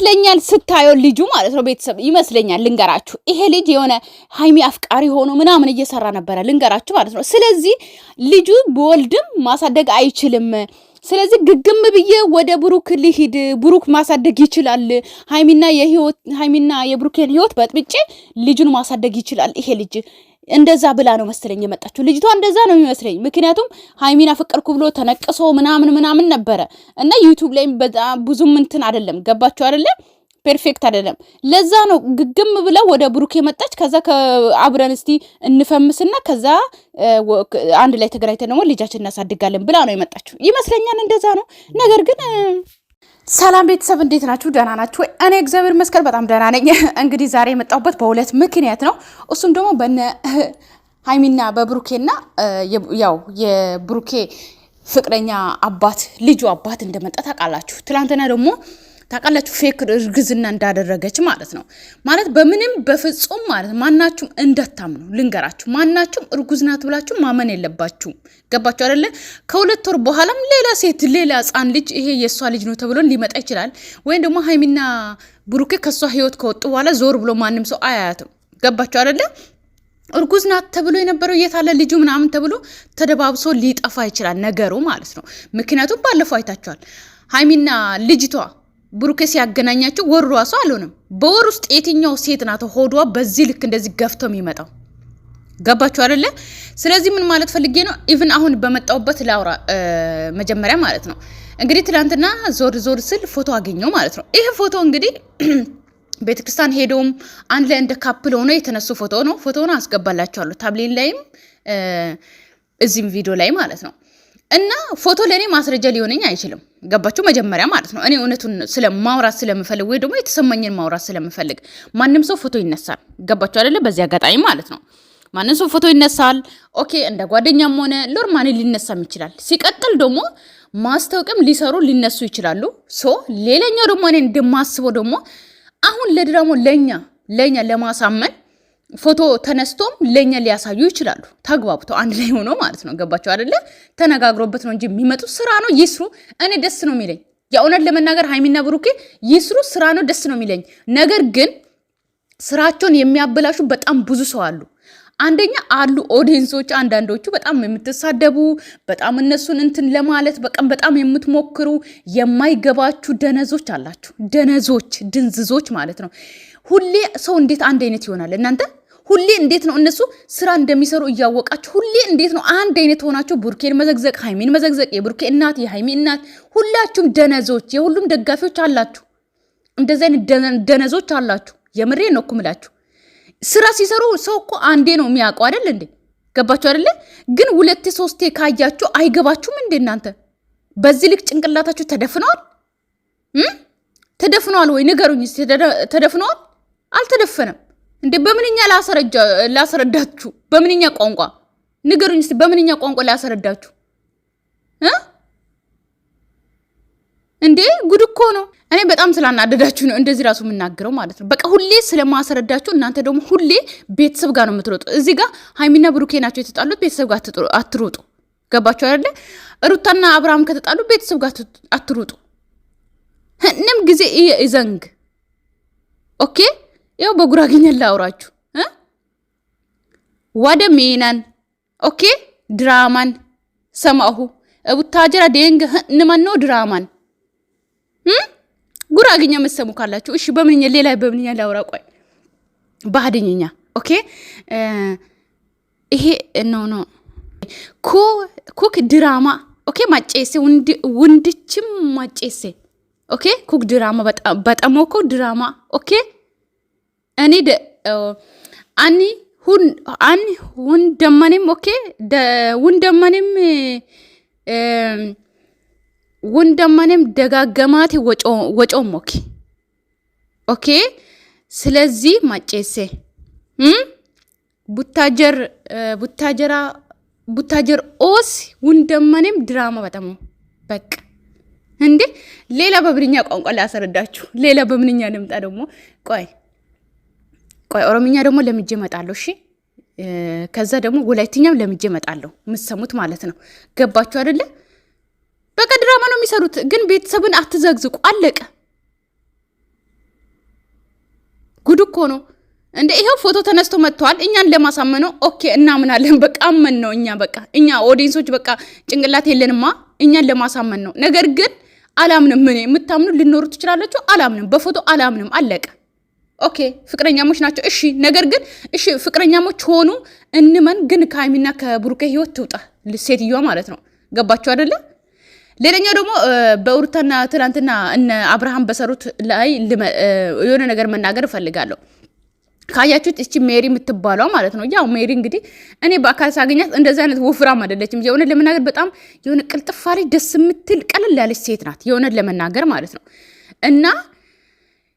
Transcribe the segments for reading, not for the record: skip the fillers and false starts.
ይመስለኛል ስታየው ልጁ ማለት ነው ቤተሰብ ይመስለኛል ልንገራችሁ ይሄ ልጅ የሆነ ሃይሚ አፍቃሪ ሆኖ ምናምን እየሰራ ነበር ልንገራችሁ ማለት ነው ስለዚህ ልጁ በወልድም ማሳደግ አይችልም ስለዚህ ግግም ብዬ ወደ ብሩክ ሊሂድ ብሩክ ማሳደግ ይችላል ሃይሚና የብሩክን ህይወት በጥብጬ ልጁን ማሳደግ ይችላል ይሄ ልጅ እንደዛ ብላ ነው መሰለኝ የመጣችው ልጅቷ እንደዛ ነው የሚመስለኝ ምክንያቱም ሃይሚና ፍቅርኩ ብሎ ተነቅሶ ምናምን ነበረ እና ዩቲዩብ ላይ በጣም ብዙም እንትን አይደለም ገባችሁ አይደለ ፐርፌክት አይደለም ለዛ ነው ግግም ብለው ወደ ብሩክ የመጣች ከዛ ከአብረን እስቲ እንፈምስና ከዛ አንድ ላይ ተገናኝተን ደግሞ ልጃችንን እናሳድጋለን ብላ ነው የመጣችው ይመስለኛል እንደዛ ነው ነገር ግን ሰላም ቤተሰብ እንዴት ናችሁ ደህና ናችሁ እኔ እግዚአብሔር ይመስገን በጣም ደህና ነኝ እንግዲህ ዛሬ የመጣሁበት በሁለት ምክንያት ነው እሱም ደግሞ በነ ሃይሚና በብሩኬና ያው የብሩኬ ፍቅረኛ አባት ልጁ አባት እንደመጣ ታውቃላችሁ ትላንትና ደግሞ ታውቃላችሁ ፌክ እርግዝና እንዳደረገች ማለት ነው ማለት በምንም በፍጹም ማለት ማናችሁም እንደታምኑ ልንገራችሁ ማናችሁም እርጉዝ ናት ብላችሁ ማመን የለባችሁ ገባችሁ አይደለ ከሁለት ወር በኋላም ሌላ ሴት ሌላ ህፃን ልጅ ይሄ የሷ ልጅ ነው ተብሎ ሊመጣ ይችላል ወይም ደግሞ ሃይሚና ብሩኬ ከሷ ህይወት ከወጡ በኋላ ዞር ብሎ ማንም ሰው አያያትም ገባችሁ አይደለ እርጉዝ ናት ተብሎ የነበረው የታለ ልጁ ምናምን ተብሎ ተደባብሶ ሊጠፋ ይችላል ነገሩ ማለት ነው ምክንያቱም ባለፈው አይታችኋል ሃይሚና ልጅቷ ብሩኬ ሲያገናኛችሁ ወር ራሱ አልሆነም በወር ውስጥ የትኛው ሴት ናት ሆዷ በዚህ ልክ እንደዚህ ገፍቶ የሚመጣው ገባችሁ አይደለ ስለዚህ ምን ማለት ፈልጌ ነው ኢቭን አሁን በመጣውበት ላውራ መጀመሪያ ማለት ነው እንግዲህ ትላንትና ዞር ስል ፎቶ አገኘው ማለት ነው ይሄ ፎቶ እንግዲህ ቤተክርስቲያን ሄዶም አንድ ላይ እንደ ካፕል ሆኖ የተነሱ ፎቶ ነው ፎቶውን አስገባላችኋለሁ ታብሌን ላይም እዚህም ቪዲዮ ላይ ማለት ነው እና ፎቶ ለኔ ማስረጃ ሊሆነኝ አይችልም ገባችሁ መጀመሪያ ማለት ነው እኔ እውነቱን ስለማውራት ስለምፈልግ ወይ ደግሞ የተሰማኝን ማውራት ስለምፈልግ ማንንም ሰው ፎቶ ይነሳል ገባችሁ አይደለ በዚህ አጋጣሚ ማለት ነው ማንንም ሰው ፎቶ ይነሳል ኦኬ እንደ ጓደኛም ሆነ ሎርማኒ ሊነሳም ይችላል ሲቀጥል ደግሞ ማስተውቅም ሊሰሩ ሊነሱ ይችላሉ ሶ ሌላኛው ደግሞ እኔ እንደማስበው ደግሞ አሁን ለድራሞ ለኛ ለማሳመን ፎቶ ተነስቶም ለኛ ሊያሳዩ ይችላሉ ተግባብቶ አንድ ላይ ሆኖ ማለት ነው ገባችሁ አይደለ ተነጋግሮበት ነው እንጂ የሚመጡ ስራ ነው ይስሩ እኔ ደስ ነው የሚለኝ ያውነት ለመናገር ሃይሚና ብሩኬ ይስሩ ስራ ነው ደስ ነው የሚለኝ ነገር ግን ስራቸውን የሚያበላሹ በጣም ብዙ ሰው አሉ አንደኛ አሉ ኦዲየንሶች አንዳንዶቹ በጣም የምትሳደቡ በጣም እነሱን እንትን ለማለት በጣም የምትሞክሩ የማይገባችሁ ደነዞች አላችሁ ደነዞች ድንዝዞች ማለት ነው ሁሌ ሰው እንዴት አንድ አይነት ይሆናል እናንተ ሁሌ እንዴት ነው እነሱ ስራ እንደሚሰሩ እያወቃችሁ ሁሌ እንዴት ነው አንድ አይነት ሆናችሁ ብሩኬን መዘግዘቅ ሃይሚን መዘግዘቅ የብሩኬ እናት የሃይሚ እናት ሁላችሁም ደነዞች የሁሉም ደጋፊዎች አላችሁ እንደዚህ አይነት ደነዞች አላችሁ የምሬ ነው ኩምላችሁ ስራ ሲሰሩ ሰው እኮ አንዴ ነው የሚያውቀው አይደል እንዴ ገባችሁ አይደል ግን ሁለቴ ሶስቴ ካያችሁ አይገባችሁም እንዴ እናንተ በዚህ ልክ ጭንቅላታችሁ ተደፍኗል ወይ ንገሩኝ ተደፍኗል አልተደፈነም እንዴ በምንኛ ላስረዳችሁ በምንኛ ቋንቋ ንገሩኝ በምንኛ ቋንቋ ላስረዳችሁ እንዴ ጉድ እኮ ነው እኔ በጣም ስላናደዳችሁ ነው እንደዚህ ራሱ የምናገረው ማለት ነው በቃ ሁሌ ስለማስረዳችሁ እናንተ ደግሞ ሁሌ ቤተሰብ ጋር ነው የምትሮጡ እዚህ ጋር ሃይሚና ብሩኬ ናቸው የተጣሉት ቤተሰብ ጋር አትሮጡ ገባችሁ አይደለ ሩታና አብርሃም ከተጣሉ ቤተሰብ ጋር አትሮጡ ህንም ጊዜ ይዘንግ ኦኬ ያው በጉራግኛ ላውራችሁ ወደ ሚናን ኦኬ ድራማን ሰማሁ ቡታጀራ ደንግ ንማን ነው ድራማን ጉራግኛ መሰሙ ካላችሁ እሺ በምንኛ ሌላ በምንኛ ላውራ ቆይ ባህደኛ ኦኬ ይሄ ነው ኩክ ድራማ ኦኬ ማጨሴ ወንድችም ማጨሴ ኦኬ ኩክ ድራማ በጣም እኮ ድራማ ኦኬ እኔ ወንደማኔም ኦኬ ወንደማኔም ደጋገማት ወጮም ኦኬ ስለዚህ ማጨሴ ቡታጀር ኦስ ወንደማኔም ድራማ በጣም በቃ እንዴ ሌላ በብርኛ ቋንቋ ላስረዳችሁ ሌላ በምንኛ ልምጣ ደግሞ ቆይ ኦሮምኛ ደግሞ ለምጄ እመጣለሁ እሺ ከዛ ደግሞ ወላይትኛም ለምጄ እመጣለሁ ምሰሙት ማለት ነው ገባችሁ አይደለ በቃ ድራማ ነው የሚሰሩት ግን ቤተሰብን አትዘግዝቁ አለቀ ጉድ እኮ ነው እንደ ይሄው ፎቶ ተነስቶ መጥቷል። እኛን ለማሳመነው ኦኬ እናምናለን። በቃ አመን ነው እኛ ኦዲየንሶች በቃ ጭንቅላት የለንማ እኛን ለማሳመን ነው። ነገር ግን አላምንም። ምን የምታምኑ ልኖሩ ትችላላችሁ። አላምንም፣ በፎቶ አላምንም። አለቀ። ኦኬ ፍቅረኛሞች ናቸው። እሺ ነገር ግን እሺ ፍቅረኛሞች ሆኑ እንመን። ግን ከሀይሚና ከብሩኬ ህይወት ትውጣ ሴትዮዋ ማለት ነው። ገባችሁ አይደለ? ሌላኛው ደግሞ በሩታና ትናንትና እነ አብርሃም በሰሩት ላይ የሆነ ነገር መናገር እፈልጋለሁ። ካያችሁት እቺ ሜሪ የምትባለው ማለት ነው። ያው ሜሪ እንግዲህ እኔ በአካል ሳገኛት እንደዚህ አይነት ወፍራም አይደለችም። የሆነ ለመናገር በጣም የሆነ ቅልጥፋሪ ደስ የምትል ቀለል ያለች ሴት ናት። የሆነ ለመናገር ማለት ነው። እና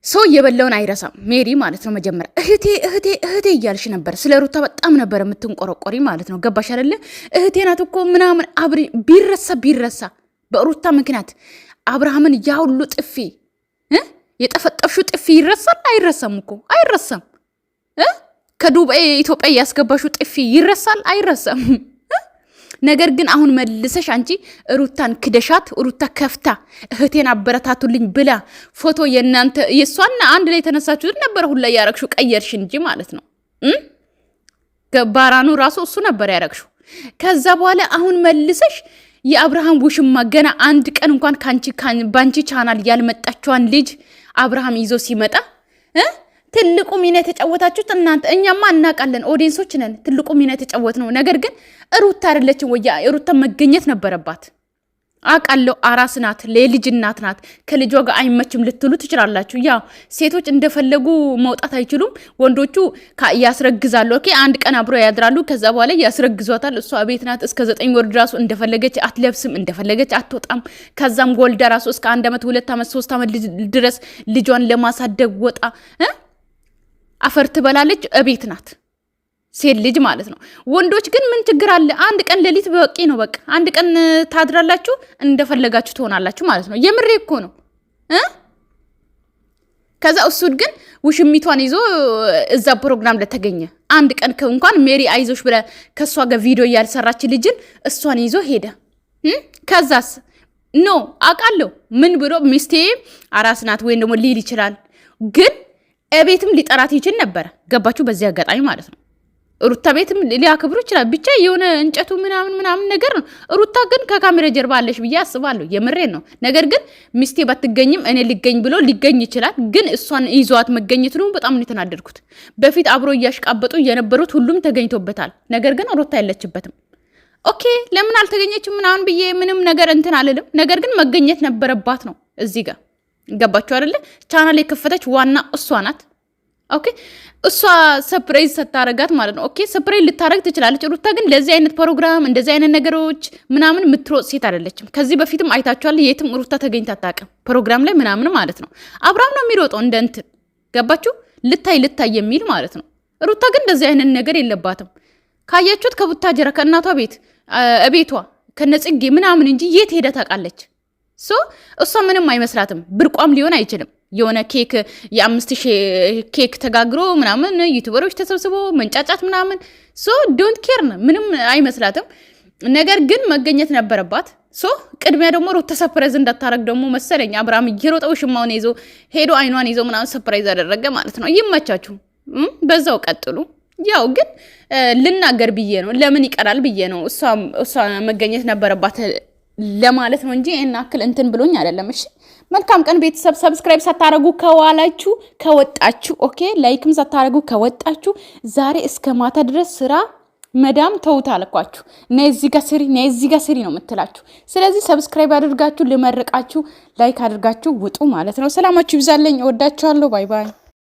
ሰው የበላውን አይረሳም ሜሪ ማለት ነው። መጀመሪያ እህቴ እህቴ እህቴ እያልሽ ነበር። ስለ ሩታ በጣም ነበር የምትንቆረቆሪ ማለት ነው። ገባሽ አይደለ? እህቴ ናት እኮ ምናምን አብሪ ቢረሳ በሩታ ምክንያት አብርሃምን ያ ሁሉ ጥፊ የጠፈጠፍሽው ጥፊ ይረሳል? አይረሳም እኮ አይረሳም። ከዱባይ ኢትዮጵያ ያስገባሽው ጥፊ ይረሳል? አይረሳም። ነገር ግን አሁን መልሰሽ አንቺ ሩታን ክደሻት። ሩታ ከፍታ እህቴን አበረታቱልኝ ብላ ፎቶ የሷና አንድ ላይ ተነሳችሁት ነበር። ሁላ ያረግሹ ቀየርሽ እንጂ ማለት ነው። ባራኑ ራሱ እሱ ነበር ያረግሹ። ከዛ በኋላ አሁን መልሰሽ የአብርሃም ውሽማ ገና አንድ ቀን እንኳን ባንቺ ቻናል ያልመጣችዋን ልጅ አብርሃም ይዞ ሲመጣ ትልቁ ሚና የተጫወታችሁት እናንተ። እኛማ እናውቃለን፣ ኦዲየንሶች ነን። ትልቁ ሚና የተጫወት ነው። ነገር ግን ሩታ አይደለችም ወይ? ሩታ መገኘት ነበረባት። አውቃለሁ፣ አራስ ናት፣ ለልጅ እናት ናት። ከልጇ ጋር አይመችም ልትሉ ትችላላችሁ። ያው ሴቶች እንደፈለጉ መውጣት አይችሉም። ወንዶቹ ያስረግዛሉ። ኦኬ አንድ ቀን አብሮ ያድራሉ። ከዛ በኋላ ያስረግዟታል። እሷ ቤት ናት እስከ 9 ወር ድረስ እንደፈለገች አትለብስም፣ እንደፈለገች አትወጣም። ከዛም ወልዳ ራሱ እስከ 1 ዓመት 2 ዓመት 3 ዓመት ድረስ ልጇን ለማሳደግ ወጣ አፈር ትበላለች። እቤት ናት ሴት ልጅ ማለት ነው። ወንዶች ግን ምን ችግር አለ? አንድ ቀን ሌሊት በቂ ነው። በቃ አንድ ቀን ታድራላችሁ፣ እንደፈለጋችሁ ትሆናላችሁ ማለት ነው። የምሬ እኮ ነው። ከዛ እሱድ ግን ውሽሚቷን ይዞ እዛ ፕሮግራም ለተገኘ አንድ ቀን እንኳን ሜሪ አይዞሽ ብለ ከሷ ጋር ቪዲዮ ያልሰራች ልጅን እሷን ይዞ ሄደ። ከዛስ ኖ አውቃለሁ ምን ብሎ ሚስቴ አራስ ናት ወይም ደግሞ ሊል ይችላል። ግን እቤትም ሊጠራት ይችል ነበር። ገባችሁ? በዚህ አጋጣሚ ማለት ነው። ሩታ ቤትም ሊያከብሩ ይችላል። ብቻ የሆነ እንጨቱ ምናምን ነገር ነው። ሩታ ግን ከካሜራ ጀርባ አለሽ ብዬ አስባለሁ። የምሬን ነው። ነገር ግን ሚስቴ ባትገኝም እኔ ሊገኝ ብሎ ሊገኝ ይችላል። ግን እሷን ይዟት መገኘት ነው በጣም ነው የተናደድኩት። በፊት አብሮ እያሽቃበጡ የነበሩት ሁሉም ተገኝቶበታል። ነገር ግን ሩታ የለችበትም። ኦኬ ለምን አልተገኘችም ምናምን ብዬ ምንም ነገር እንትን አልልም። ነገር ግን መገኘት ነበረባት ነው እዚህ ጋር። ገባችሁ አይደለ? ቻናል የከፈተች ዋና እሷ ናት። ኦኬ እሷ ሰርፕራይዝ ስታረጋት ማለት ነው። ኦኬ ሰርፕራይዝ ልታረግ ትችላለች። ሩታ ግን ለዚህ አይነት ፕሮግራም እንደዚህ አይነት ነገሮች ምናምን የምትሮጥ ሴት አይደለችም። ከዚህ በፊትም አይታችኋል። የትም ሩታ ተገኝታ አታውቅም ፕሮግራም ላይ ምናምን ማለት ነው። አብርሃም ነው የሚሮጠው እንደ እንትን። ገባችሁ? ልታይ የሚል ማለት ነው። ሩታ ግን እንደዚህ አይነት ነገር የለባትም። ካያችሁት ከቡታጀራ ከእናቷ ቤት እቤቷ ከነጽጌ ምናምን እንጂ የት ሄደ ታውቃለች? እሷ ምንም አይመስላትም። ብርቋም ሊሆን አይችልም። የሆነ ኬክ የ5000 ኬክ ተጋግሮ ምናምን ዩቲዩበሮች ተሰብስቦ መንጫጫት ምናምን ዶንት ኬር ነው። ምንም አይመስላትም። ነገር ግን መገኘት ነበረባት። ቅድሚያ ደግሞ ሩታ ሰፕራይዝ እንዳታረግ ደግሞ መሰለኝ አብርሃም እየሮጠው ሽማውን ይዞ ሄዶ አይኗን ይዞ ምናምን ሰፕራይዝ አደረገ ማለት ነው። ይመቻችሁ፣ በዛው ቀጥሉ። ያው ግን ልናገር ብዬ ነው። ለምን ይቀራል ብዬ ነው። እሷ መገኘት ነበረባት ለማለት ነው እንጂ እና አክል እንትን ብሎኝ አይደለም። እሺ መልካም ቀን ቤተሰብ። ሰብስክራይብ ሳታረጉ ከወጣችሁ ኦኬ፣ ላይክም ሳታረጉ ከወጣችሁ ዛሬ እስከ ማታ ድረስ ስራ መዳም ተውታ አልኳችሁ። ነይ እዚህ ጋር ስሪ ነው የምትላችሁ። ስለዚህ ሰብስክራይብ አድርጋችሁ ልመርቃችሁ፣ ላይክ አድርጋችሁ ውጡ ማለት ነው። ሰላማችሁ ይብዛልኝ። እወዳችኋለሁ። ባይ ባይ።